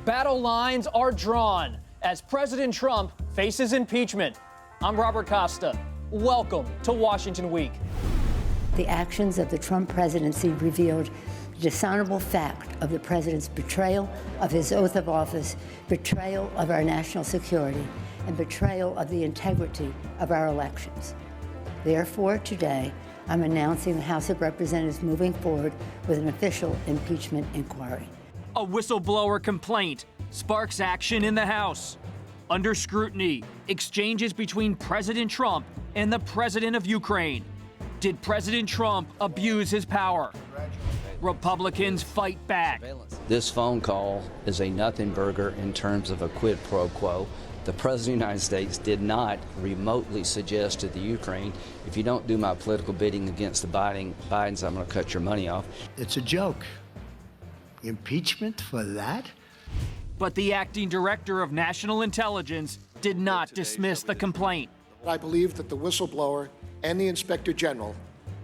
battle lines are drawn as President Trump faces impeachment. I'm Robert Costa. Welcome to Washington Week. The actions of the Trump presidency revealed the dishonorable fact of the president's betrayal of his oath of office, betrayal of our national security, and betrayal of the integrity of our elections. Therefore, today, I'm announcing the House of Representatives moving forward with an official impeachment inquiry. A whistleblower complaint sparks action in the House. Under scrutiny, exchanges between President Trump and the president of Ukraine. Did President Trump abuse his power? Republicans fight back. This phone call is a nothing burger in terms of a quid pro quo. The President of the United States did not remotely suggest to the Ukraine, if you don't do my political bidding against the Bidens, I'm going to cut your money off. It's a joke. Impeachment for that? But the acting director of national intelligence did not dismiss the complaint. I believe that the whistleblower and the inspector general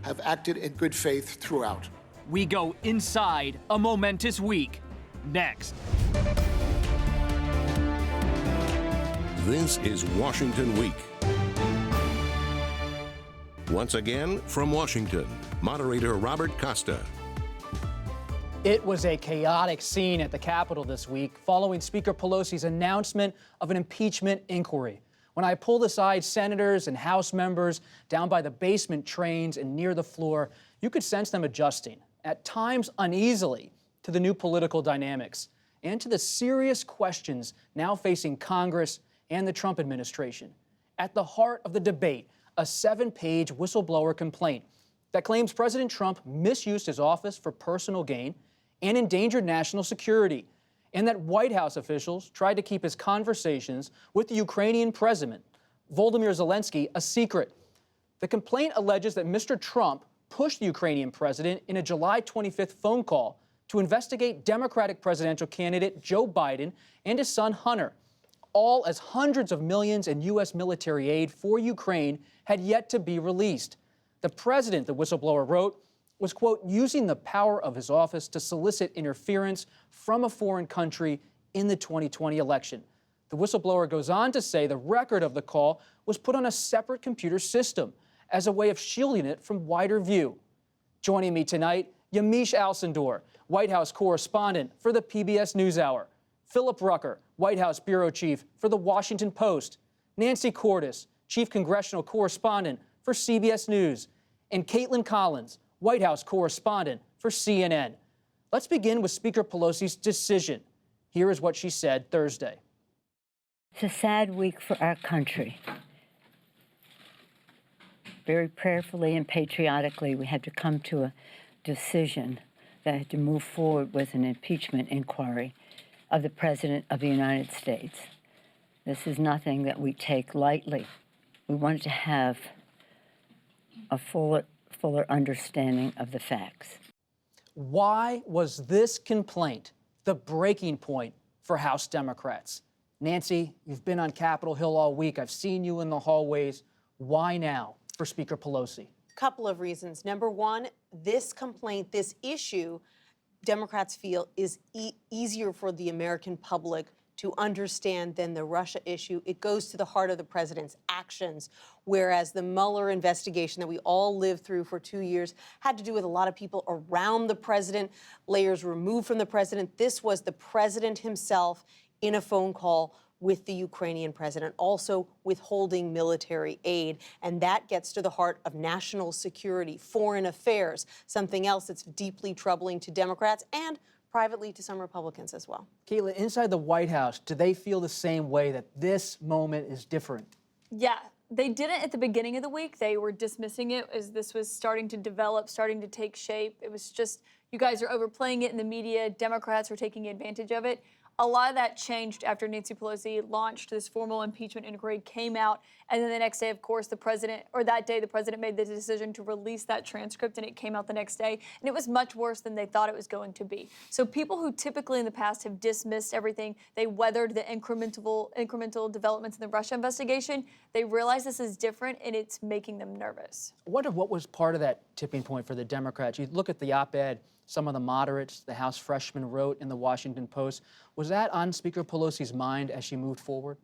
have acted in good faith throughout. We go inside a momentous week. Next. This is Washington Week. Once again, from Washington, moderator Robert Costa. It was a chaotic scene at the Capitol this week following Speaker Pelosi's announcement of an impeachment inquiry. When I pulled aside senators and House members down by the basement trains and near the floor, you could sense them adjusting, at times uneasily, to the new political dynamics and to the serious questions now facing Congress and the Trump administration. At the heart of the debate, a 7-page whistleblower complaint that claims President Trump misused his office for personal gain and endangered national security, and that White House officials tried to keep his conversations with the Ukrainian President Volodymyr Zelensky a secret. The complaint alleges that Mr. Trump pushed the Ukrainian president in a July 25th phone call to investigate Democratic presidential candidate Joe Biden and his son Hunter, all as hundreds of millions in U.S. military aid for Ukraine had yet to be released. The president, the whistleblower wrote, was, quote, using the power of his office to solicit interference from a foreign country in the 2020 election. The whistleblower goes on to say the record of the call was put on a separate computer system as a way of shielding it from wider view. Joining me tonight, Yamiche Alcindor, White House correspondent for the PBS NewsHour, Philip Rucker, White House bureau chief for The Washington Post, Nancy Cordes, chief congressional correspondent for CBS News, and Caitlin Collins, White House correspondent for CNN. Let's begin with Speaker Pelosi's decision. Here is what she said Thursday. It's a sad week for our country. Very prayerfully and patriotically, we had to come to a decision that had to move forward with an impeachment inquiry of the President of the United States. This is nothing that we take lightly. We wanted to have a fuller understanding of the facts. Why was this complaint the breaking point for House Democrats? Nancy, you've been on Capitol Hill all week. I've seen you in the hallways. Why now for Speaker Pelosi? Couple of reasons. Number one, this complaint, this issue, Democrats feel is easier for the American public to understand than the Russia issue. It goes to the heart of the president's actions, whereas the Mueller investigation that we all lived through for 2 years had to do with a lot of people around the president, layers removed from the president. This was the president himself in a phone call with the Ukrainian president, also withholding military aid. And that gets to the heart of national security, foreign affairs, something else that's deeply troubling to Democrats and privately to some Republicans as well. Caitlin, inside the White House, do they feel the same way that this moment is different? Yeah, they didn't at the beginning of the week. They were dismissing it as this was starting to develop, starting to take shape. It was just, you guys are overplaying it in the media. Democrats are taking advantage of it. A lot of that changed after Nancy Pelosi launched this formal impeachment inquiry, came out, and then the next day, of course, the president made the decision to release that transcript, and it came out the next day, and it was much worse than they thought it was going to be. So people who typically in the past have dismissed everything, they weathered the incremental developments in the Russia investigation, they realize this is different, and it's making them nervous. I wonder what was part of that tipping point for the Democrats. You look at the op-ed some of the moderates, the House freshman, wrote in the Washington Post. Was that on Speaker Pelosi's mind as she moved forward?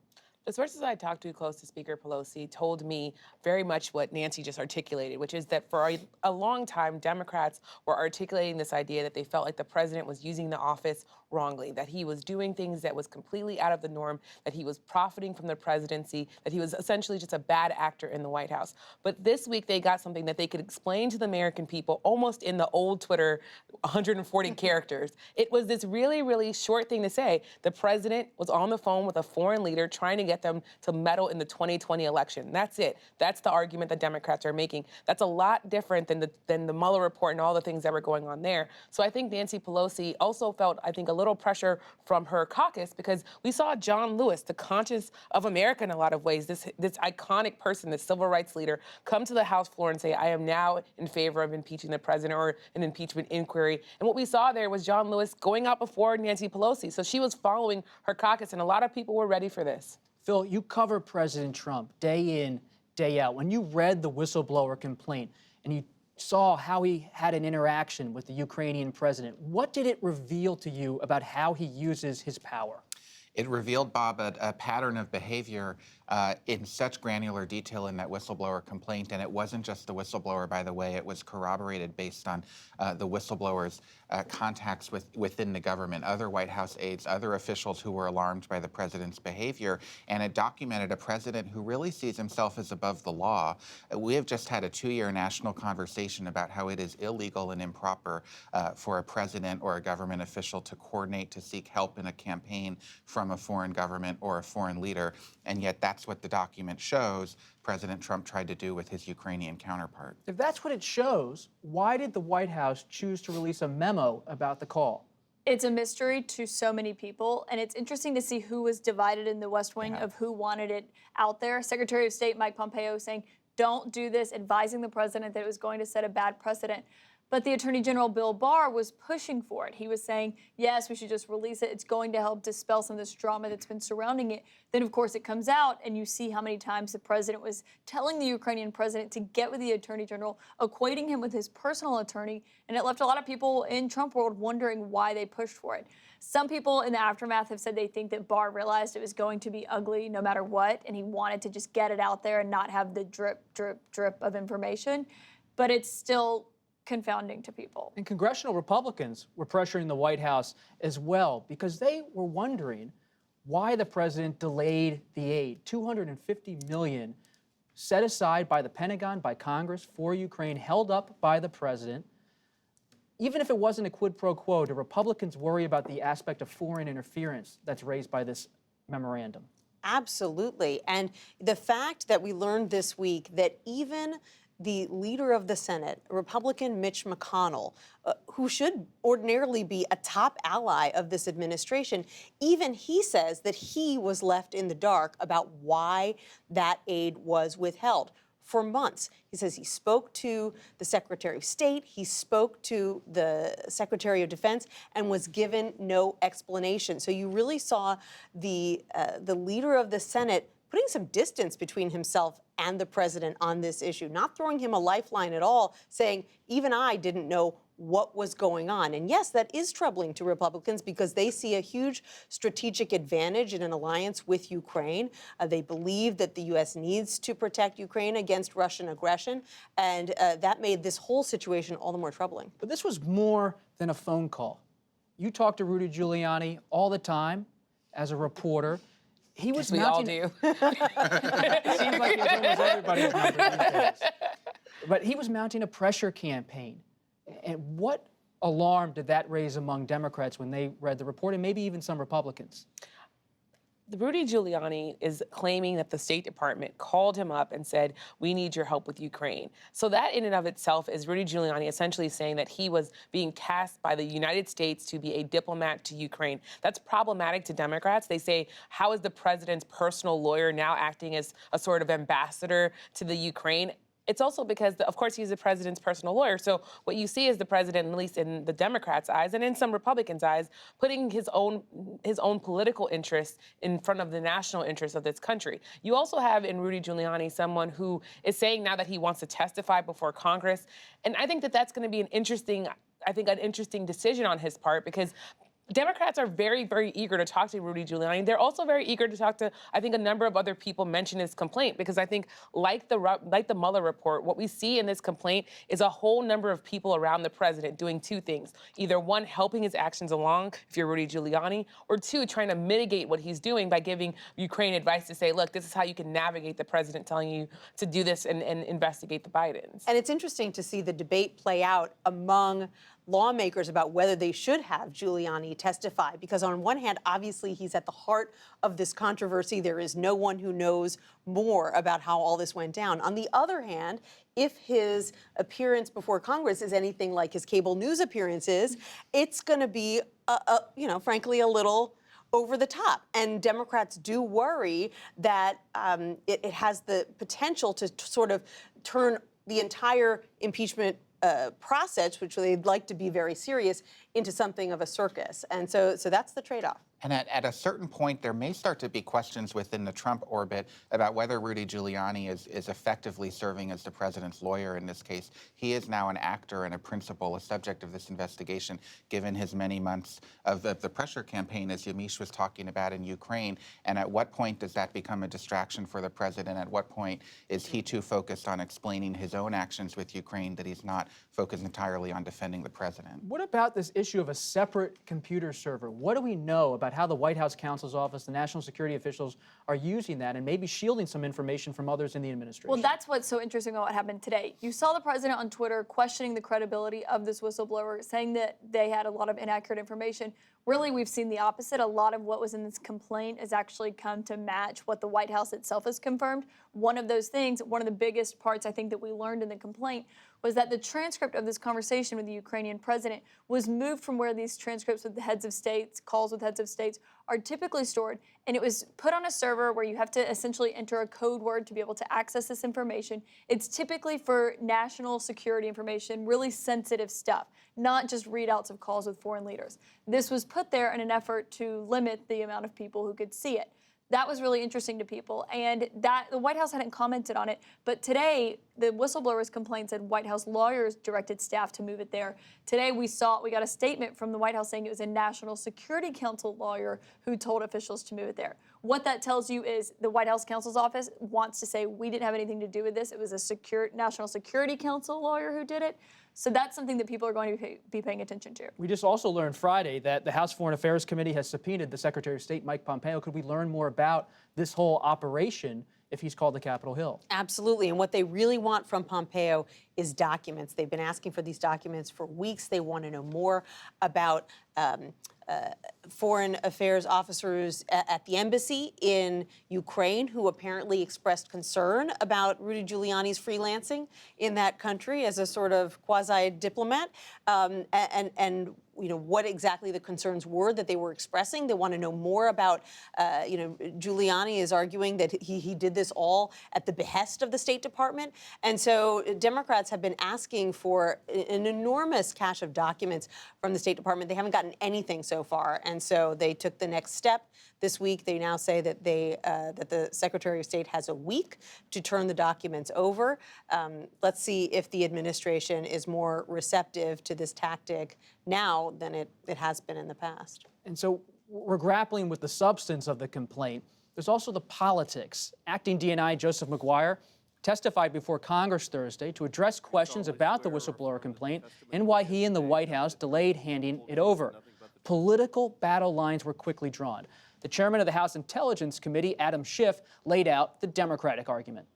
The sources I talked to close to Speaker Pelosi told me very much what Nancy just articulated, which is that for a long time, Democrats were articulating this idea that they felt like the president was using the office wrongly, that he was doing things that was completely out of the norm, that he was profiting from the presidency, that he was essentially just a bad actor in the White House. But this week, they got something that they could explain to the American people almost in the old Twitter 140 characters. It was this really, really short thing to say. The president was on the phone with a foreign leader trying to get them to meddle in the 2020 election. That's it. That's the argument that Democrats are making. That's a lot different than the Mueller report and all the things that were going on there. So I think Nancy Pelosi also felt, I think, a little pressure from her caucus, because we saw John Lewis, the conscience of America in a lot of ways, this iconic person, this civil rights leader, come to the House floor and say, I am now in favor of impeaching the president or an impeachment inquiry. And what we saw there was John Lewis going out before Nancy Pelosi. So she was following her caucus, and a lot of people were ready for this. Phil, you cover President Trump day in, day out. When you read the whistleblower complaint and you saw how he had an interaction with the Ukrainian president, what did it reveal to you about how he uses his power? It revealed, Bob, a pattern of behavior in such granular detail in that whistleblower complaint. And it wasn't just the whistleblower, by the way. It was corroborated based on the whistleblower's contacts within the government, other White House aides, other officials who were alarmed by the president's behavior. And it documented a president who really sees himself as above the law. We have just had a 2-year national conversation about how it is illegal and improper for a president or a government official to coordinate to seek help in a campaign from a foreign government or a foreign leader. And yet that's what the document shows President Trump tried to do with his Ukrainian counterpart. If that's what it shows, why did the White House choose to release a memo about the call? It's a mystery to so many people, and it's interesting to see who was divided in the West Wing of who wanted it out there. Secretary of State Mike Pompeo saying, don't do this, advising the president that it was going to set a bad precedent. But the Attorney General Bill Barr was pushing for it. He was saying, yes, we should just release it. It's going to help dispel some of this drama that's been surrounding it. Then, of course, it comes out, and you see how many times the president was telling the Ukrainian president to get with the Attorney General, equating him with his personal attorney, and it left a lot of people in Trump world wondering why they pushed for it. Some people in the aftermath have said they think that Barr realized it was going to be ugly no matter what, and he wanted to just get it out there and not have the drip, drip, drip of information. But it's still confounding to people. And congressional Republicans were pressuring the White House as well, because they were wondering why the president delayed the aid. $250 million set aside by the Pentagon, by Congress for Ukraine, held up by the president. Even if it wasn't a quid pro quo, do Republicans worry about the aspect of foreign interference that's raised by this memorandum? Absolutely. And the fact that we learned this week that even the leader of the Senate, Republican Mitch McConnell, who should ordinarily be a top ally of this administration, even he says that he was left in the dark about why that aid was withheld for months. He says he spoke to the Secretary of State, he spoke to the Secretary of Defense, and was given no explanation. So you really saw the leader of the Senate putting some distance between himself and the president on this issue, not throwing him a lifeline at all, saying, even I didn't know what was going on. And yes, that is troubling to Republicans because they see a huge strategic advantage in an alliance with Ukraine. They believe that the U.S. needs to protect Ukraine against Russian aggression, and that made this whole situation all the more troubling. But this was more than a phone call. You talk to Rudy Giuliani all the time as a reporter. He was mounting. We all do. It seems like he has almost everybody's number these days. But he was mounting a pressure campaign. And what alarm did that raise among Democrats when they read the report, and maybe even some Republicans? Rudy Giuliani is claiming that the State Department called him up and said, we need your help with Ukraine. So that in and of itself is Rudy Giuliani essentially saying that he was being tasked by the United States to be a diplomat to Ukraine. That's problematic to Democrats. They say, how is the president's personal lawyer now acting as a sort of ambassador to the Ukraine? It's also because, of course, he's the president's personal lawyer. So what you see is the president, at least in the Democrats' eyes and in some Republicans' eyes, putting his own political interests in front of the national interests of this country. You also have in Rudy Giuliani someone who is saying now that he wants to testify before Congress. And I think that that's going to be an interesting I think, an interesting decision on his part, because Democrats are very, very eager to talk to Rudy Giuliani. They're also very eager to talk to, I think, a number of other people mention his complaint, because I think, like the Mueller report, what we see in this complaint is a whole number of people around the president doing two things. Either one, helping his actions along, if you're Rudy Giuliani, or two, trying to mitigate what he's doing by giving Ukraine advice to say, look, this is how you can navigate the president telling you to do this and investigate the Bidens. And it's interesting to see the debate play out among lawmakers about whether they should have Giuliani testify, because on one hand, obviously, he's at the heart of this controversy. There is no one who knows more about how all this went down. On the other hand, if his appearance before Congress is anything like his cable news appearances, it's going to be, frankly, a little over the top. And Democrats do worry that it has the potential to sort of turn the entire impeachment process, which they'd like to be very serious, into something of a circus. And so that's the trade-off. And at a certain point, there may start to be questions within the Trump orbit about whether Rudy Giuliani is effectively serving as the president's lawyer in this case. He is now an actor and a principal, a subject of this investigation, given his many months of the pressure campaign, as Yamiche was talking about, in Ukraine. And at what point does that become a distraction for the president? At what point is he too focused on explaining his own actions with Ukraine that he's not focused entirely on defending the president? What about this issue of a separate computer server? What do we know about how the White House counsel's office, the national security officials are using that and maybe shielding some information from others in the administration? Well, that's what's so interesting about what happened today. You saw the president on Twitter questioning the credibility of this whistleblower, saying that they had a lot of inaccurate information. Really, we've seen the opposite. A lot of what was in this complaint has actually come to match what the White House itself has confirmed. One of those things, one of the biggest parts I think that we learned in the complaint, was that the transcript of this conversation with the Ukrainian president was moved from where these transcripts with the heads of states, calls with heads of states, are typically stored, and it was put on a server where you have to essentially enter a code word to be able to access this information. It's typically for national security information, really sensitive stuff, not just readouts of calls with foreign leaders. This was put there in an effort to limit the amount of people who could see it. That was really interesting to people, and that the White House hadn't commented on it. But today, the whistleblower's complaint said White House lawyers directed staff to move it there. Today, we got a statement from the White House saying it was a National Security Council lawyer who told officials to move it there. What that tells you is the White House counsel's office wants to say we didn't have anything to do with this. It was a National Security Council lawyer who did it. So that's something that people are going to be paying attention to. We just also learned Friday that the House Foreign Affairs Committee has subpoenaed the Secretary of State, Mike Pompeo. Could we learn more about this whole operation if he's called to Capitol Hill? Absolutely. And what they really want from Pompeo is documents. They've been asking for these documents for weeks. They want to know more about foreign affairs officers at the embassy in Ukraine who apparently expressed concern about Rudy Giuliani's freelancing in that country as a sort of quasi-diplomat, and what exactly the concerns were that they were expressing. They want to know more about, Giuliani is arguing that he did this all at the behest of the State Department. And so Democrats have been asking for an enormous cache of documents from the State Department. They haven't gotten anything so far. And so they took the next step this week. They now say that that the Secretary of State has a week to turn the documents over. Let's see if the administration is more receptive to this tactic now than it has been in the past. And so we're grappling with the substance of the complaint. There's also the politics. Acting DNI Joseph McGuire testified before Congress Thursday to address questions about the whistleblower complaint and why he and the White House delayed handing it over. Political battle lines were quickly drawn. The chairman of the House Intelligence Committee, Adam Schiff, laid out the Democratic argument.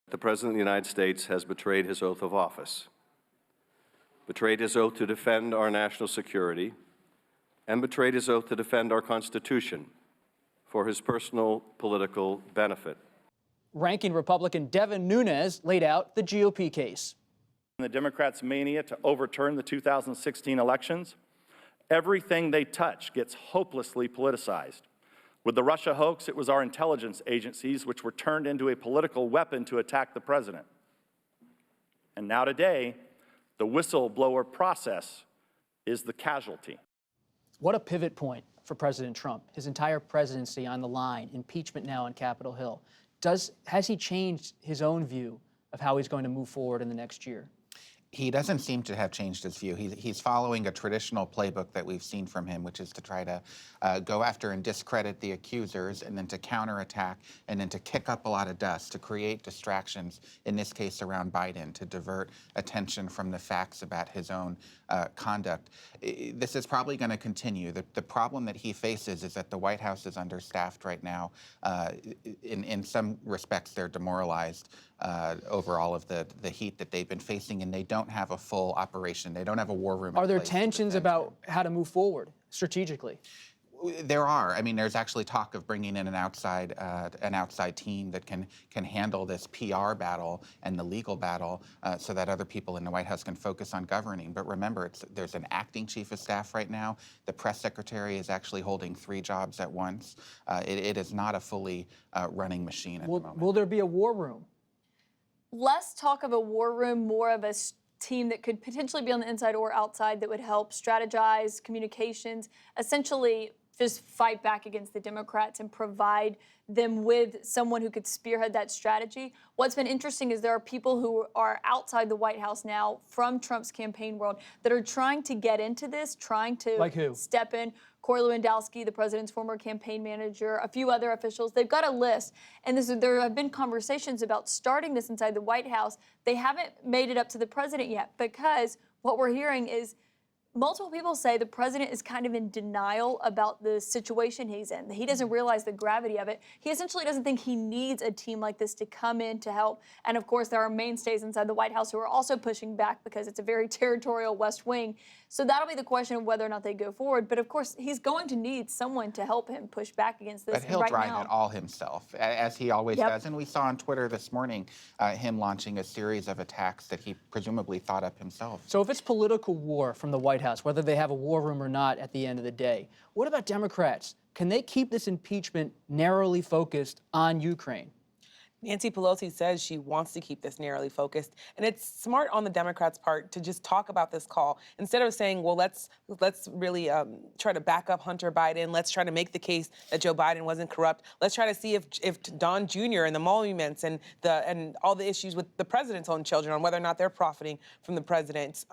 The President of the United States has betrayed his oath of office, betrayed his oath to defend our national security, and betrayed his oath to defend our Constitution for his personal political benefit. Ranking Republican Devin Nunes laid out the GOP case. The Democrats' mania to overturn the 2016 elections, everything they touch gets hopelessly politicized. With the Russia hoax, it was our intelligence agencies which were turned into a political weapon to attack the president. And now today, the whistleblower process is the casualty. What a pivot point for President Trump. His entire presidency on the line, impeachment now on Capitol Hill. Has he changed his own view of how he's going to move forward in the next year? He doesn't seem to have changed his view. He's following a traditional playbook that we've seen from him, which is to try to go after and discredit the accusers, and then to counterattack, and then to kick up a lot of dust, to create distractions, in this case around Biden, to divert attention from the facts about his own conduct. This is probably going to continue. The problem that he faces is that the White House is understaffed right now. In some respects, they're demoralized over all of the heat that they've been facing, and they don't have a full operation. They don't have a war room. Are there tensions about how to move forward strategically? There are. I mean, there's actually talk of bringing in an outside team that can handle this PR battle and the legal battle, so that other people in the White House can focus on governing. But remember, there's an acting chief of staff right now. The press secretary is actually holding 3 jobs at once. It is not a fully running machine at the moment. Will there be a war room? Less talk of a war room, more of a team that could potentially be on the inside or outside that would help strategize communications, essentially just fight back against the Democrats and provide them with someone who could spearhead that strategy. What's been interesting is there are people who are outside the White House now from Trump's campaign world that are trying to get into this, trying to like who? Step in. Corey Lewandowski, the president's former campaign manager, a few other officials. They've got a list. And there have been conversations about starting this inside the White House. They haven't made it up to the president yet, because what we're hearing is multiple people say the president is kind of in denial about the situation he's in. He doesn't realize the gravity of it. He essentially doesn't think he needs a team like this to come in to help. And of course, there are mainstays inside the White House who are also pushing back because it's a very territorial West Wing. So that'll be the question of whether or not they go forward. But of course, he's going to need someone to help him push back against this. But he'll drive it all himself, as he always does. And we saw on Twitter this morning him launching a series of attacks that he presumably thought up himself. So if it's political war from the White House, whether they have a war room or not at the end of the day, what about Democrats? Can they keep this impeachment narrowly focused on Ukraine? Nancy Pelosi says she wants to keep this narrowly focused, and it's smart on the Democrats' part to just talk about this call instead of saying, well, let's really try to back up Hunter Biden. Let's try to make the case that Joe Biden wasn't corrupt. Let's try to see if Don Jr. and the emoluments and all the issues with the president's own children on whether or not they're profiting from the president's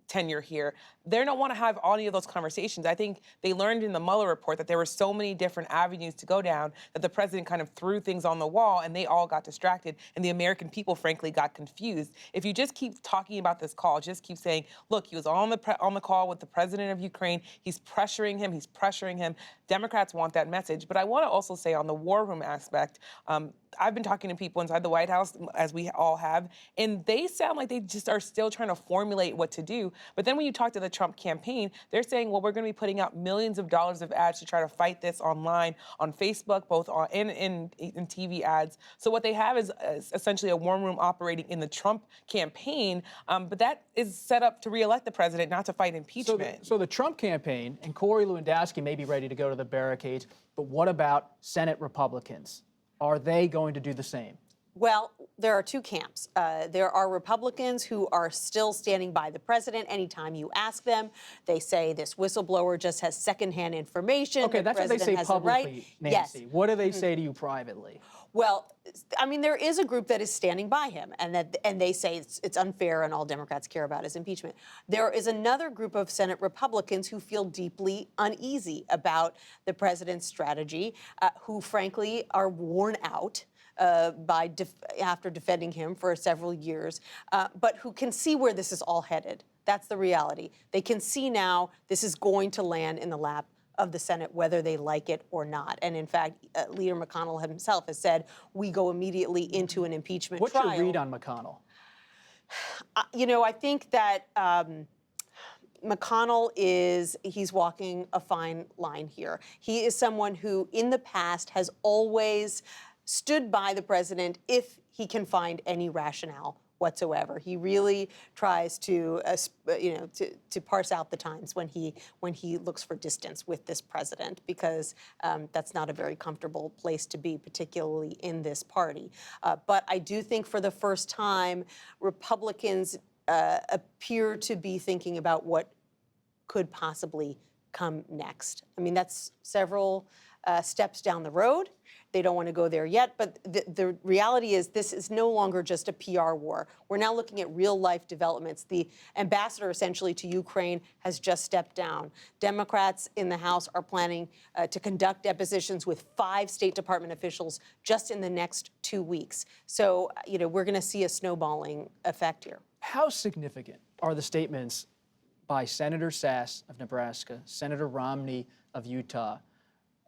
tenure here. They don't want to have any of those conversations. I think they learned in the Mueller report that there were so many different avenues to go down that the president kind of threw things on the wall and they all got distracted and the American people, frankly, got confused. If you just keep talking about this call, just keep saying, look, he was on the call with the president of Ukraine. He's pressuring him. Democrats want that message. But I want to also say on the war room aspect, I've been talking to people inside the White House, as we all have, and they sound like they just are still trying to formulate what to do. But then when you talk to the Trump campaign, they're saying, well, we're going to be putting out millions of dollars of ads to try to fight this online, on Facebook, both on in TV ads. So what they have is essentially a war room operating in the Trump campaign, but that is set up to reelect the president, not to fight impeachment. So the Trump campaign and Corey Lewandowski may be ready to go to the barricades, but what about Senate Republicans? Are they going to do the same? Well, there are 2 camps. There are Republicans who are still standing by the president. Anytime you ask them, they say this whistleblower just has secondhand information. Okay, that's what they say publicly, Nancy. Yes. What do they say to you privately? Well, I mean, there is a group that is standing by him, and they say it's unfair and all Democrats care about is impeachment. There is another group of Senate Republicans who feel deeply uneasy about the president's strategy, who frankly are worn out after defending him for several years, but who can see where this is all headed. That's the reality. They can see now this is going to land in the lap of the Senate, whether they like it or not. And in fact, Leader McConnell himself has said, we go immediately into an impeachment trial. What's your read on McConnell? I think that McConnell he's walking a fine line here. He is someone who in the past has always stood by the president if he can find any rationale whatsoever. He really tries to parse out the times when he looks for distance with this president, because that's not a very comfortable place to be, particularly in this party. But I do think for the first time, Republicans appear to be thinking about what could possibly come next. I mean, that's several steps down the road. They don't want to go there yet, but the reality is this is no longer just a PR war. We're now looking at real-life developments. The ambassador, essentially, to Ukraine has just stepped down. Democrats in the House are planning to conduct depositions with 5 State Department officials just in the next 2 weeks. So, we're going to see a snowballing effect here. How significant are the statements by Senator Sasse of Nebraska, Senator Romney of Utah,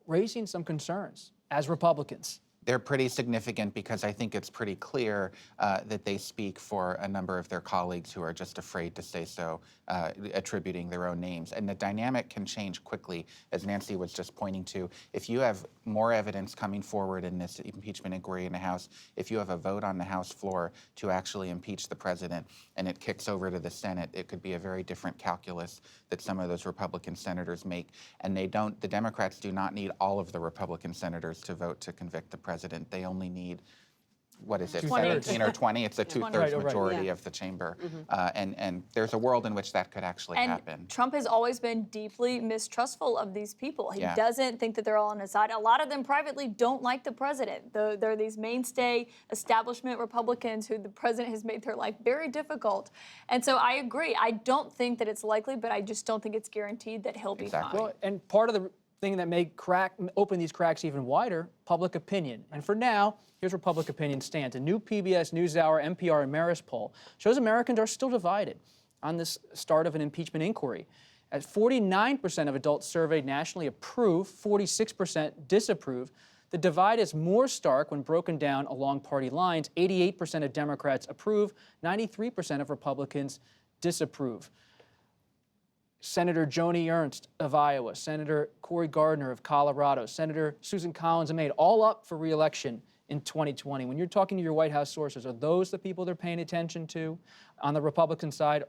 raising some concerns as Republicans? They're pretty significant because I think it's pretty clear that they speak for a number of their colleagues who are just afraid to say so, attributing their own names. And the dynamic can change quickly, as Nancy was just pointing to. If you have more evidence coming forward in this impeachment inquiry in the House, if you have a vote on the House floor to actually impeach the president and it kicks over to the Senate, it could be a very different calculus that some of those Republican senators make. And the Democrats do not need all of the Republican senators to vote to convict the president. They only need, what is it, 17 or 20? It's a two-thirds majority of the chamber. And there's a world in which that could actually happen. Trump has always been deeply mistrustful of these people. He doesn't think that they're all on his side. A lot of them privately don't like the president. There are these mainstay establishment Republicans who the president has made their life very difficult. And so I agree. I don't think that it's likely, but I just don't think it's guaranteed that he'll be fine. Well, and part of the thing that may open these cracks even wider, public opinion. And for now, here's where public opinion stands. A new PBS NewsHour, NPR, and Marist poll shows Americans are still divided on this start of an impeachment inquiry. As 49% of adults surveyed nationally approve, 46% disapprove. The divide is more stark when broken down along party lines. 88% of Democrats approve, 93% of Republicans disapprove. Senator Joni Ernst of Iowa, Senator Cory Gardner of Colorado, Senator Susan Collins of Maine, all up for re-election in 2020. When you're talking to your White House sources, are those the people they're paying attention to? On the Republican side,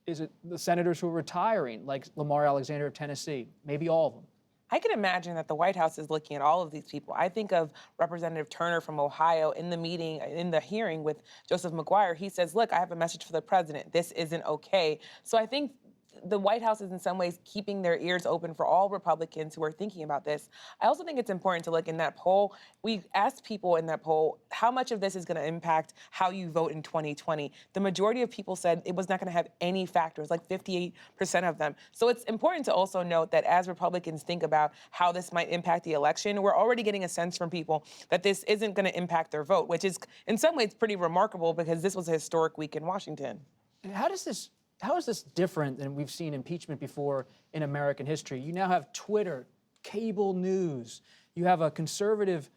is it the senators who are retiring, like Lamar Alexander of Tennessee? Maybe all of them. I can imagine that the White House is looking at all of these people. I think of Representative Turner from Ohio in the hearing with Joseph McGuire. He says, look, I have a message for the president. This isn't okay. So I think the White House is in some ways keeping their ears open for all Republicans who are thinking about this. I also think it's important to look in that poll. We asked people in that poll how much of this is going to impact how you vote in 2020. The majority of people said it was not going to have any factors, like 58% of them. So it's important to also note that as Republicans think about how this might impact the election, we're already getting a sense from people that this isn't going to impact their vote, which is in some ways pretty remarkable because this was a historic week in Washington. How is this different than we've seen impeachment before in American history? You now have Twitter, cable news. You have a conservative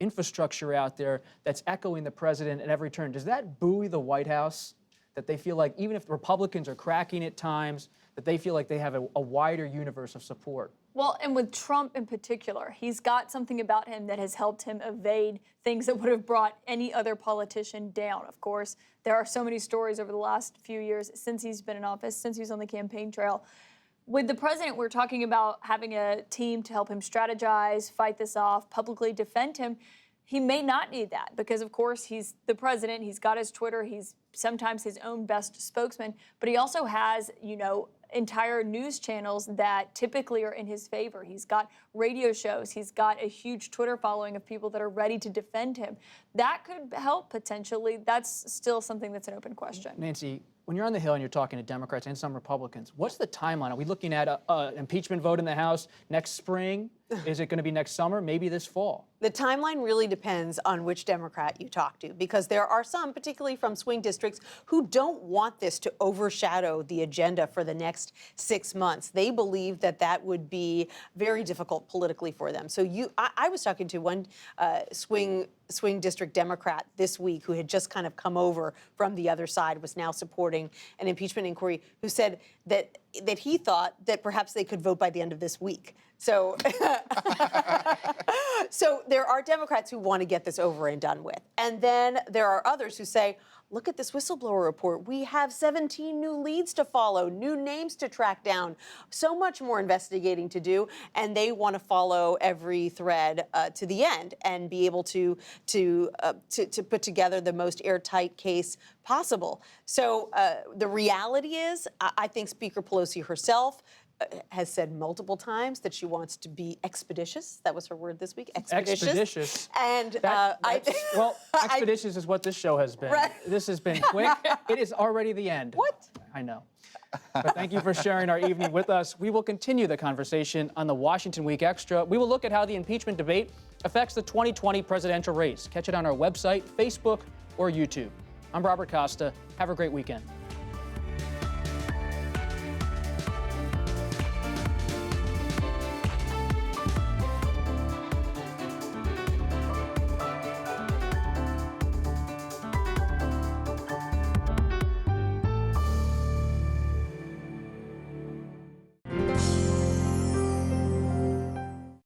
infrastructure out there that's echoing the president at every turn. Does that buoy the White House, that they feel like even if the Republicans are cracking at times, that they feel like they have a wider universe of support? Well, and with Trump in particular, he's got something about him that has helped him evade things that would have brought any other politician down. Of course, there are so many stories over the last few years since he's been in office, since he was on the campaign trail. With the president, we're talking about having a team to help him strategize, fight this off, publicly defend him. He may not need that because, of course, he's the president. He's got his Twitter. He's sometimes his own best spokesman. But he also has, entire news channels that typically are in his favor. He's got radio shows. He's got a huge Twitter following of people that are ready to defend him. That could help potentially. That's still something that's an open question. Nancy, when you're on the Hill and you're talking to Democrats and some Republicans, what's the timeline? Are we looking at an impeachment vote in the House next spring? Is it going to be next summer? Maybe this fall? The timeline really depends on which Democrat you talk to, because there are some, particularly from swing districts, who don't want this to overshadow the agenda for the next 6 months. They believe that that would be very difficult politically for them. So I was talking to one swing district Democrat this week who had just kind of come over from the other side, was now supporting an impeachment inquiry, who said that he thought that perhaps they could vote by the end of this week. So, so there are Democrats who want to get this over and done with. And then there are others who say, look at this whistleblower report. We have 17 new leads to follow, new names to track down, so much more investigating to do, and they want to follow every thread to the end and be able to put together the most airtight case possible. So the reality is, I think Speaker Pelosi herself has said multiple times that she wants to be expeditious. That was her word this week, Expeditious. And well, expeditious is what this show has been. Right. This has been quick. It is already the end. What? I know. But thank you for sharing our evening with us. We will continue the conversation on the Washington Week Extra. We will look at how the impeachment debate affects the 2020 presidential race. Catch it on our website, Facebook, or YouTube. I'm Robert Costa. Have a great weekend.